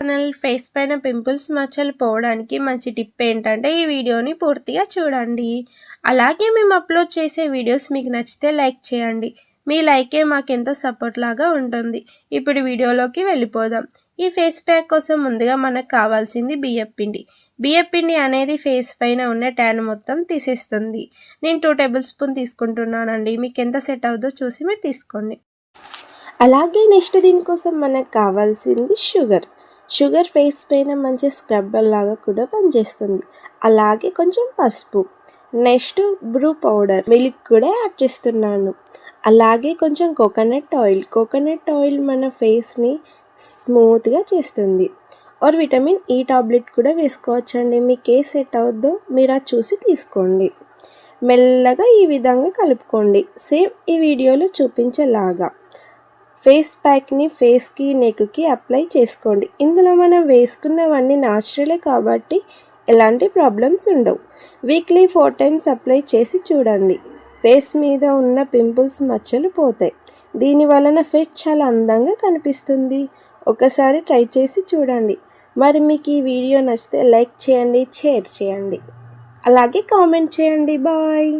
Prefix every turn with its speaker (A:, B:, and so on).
A: Channel face పైన pimples మచ్చలు పోవడానికి మంచి టిప్ ఏంటంటే ఈ వీడియోని పూర్తిగా చూడండి. అలాగే మేము అప్లోడ్ చేసే వీడియోస్ మీకు నచ్చితే లైక్ చేయండి. మీ లైకే మాకెంతో సపోర్ట్ లాగా ఉంటుంది. ఇప్పుడు వీడియోలోకి వెళ్ళిపోదాం. ఈ ఫేస్ ప్యాక్ కోసం ముందుగా మనకు కావాల్సింది బియ్యపిండి. బియ్యపిండి అనేది ఫేస్ పైన ఉన్న ట్యాన్ మొత్తం తీసేస్తుంది. నేను 2 టేబుల్ స్పూన్ తీసుకుంటున్నానండి. మీకు ఎంత సెట్ అవుతుందో చూసి మీరు తీసుకోండి. అలాగే నెక్స్ట్ దీనికోసం మనకు కావాల్సింది షుగర్ ఫేస్ పైన మంచి స్క్రబ్బర్ లాగా కూడా పనిచేస్తుంది. అలాగే కొంచెం పసుపు, నెక్స్ట్ బ్రూ పౌడర్, మిల్క్ కూడా యాడ్ చేస్తున్నాను. అలాగే కొంచెం కోకోనట్ ఆయిల్ మన ఫేస్ని స్మూత్గా చేస్తుంది. और విటమిన్ ఈ టాబ్లెట్ కూడా వేసుకోవచ్చండి. మీకు ఏ సెట్ అవుద్దో మీరు అది చూసి తీసుకోండి. మెల్లగా ఈ విధంగా కలుపుకోండి, సేమ్ ఈ వీడియోలో చూపించేలాగా. ఫేస్ ప్యాక్ని ఫేస్కి నెక్కి అప్లై చేసుకోండి. ఇందులో మనం వేసుకున్నవన్నీ న్యాచురలే కాబట్టి ఎలాంటి ప్రాబ్లమ్స్ ఉండవు. వీక్లీ 4 టైమ్స్ అప్లై చేసి చూడండి. ఫేస్ మీద ఉన్న పింపుల్స్ మచ్చలు పోతాయి. దీని వలన ఫేస్ చాలా అందంగా కనిపిస్తుంది. ఒకసారి ట్రై చేసి చూడండి. మరి మీకు ఈ వీడియో నచ్చితే లైక్ చేయండి, షేర్ చేయండి, అలాగే కామెంట్ చేయండి. బాయ్.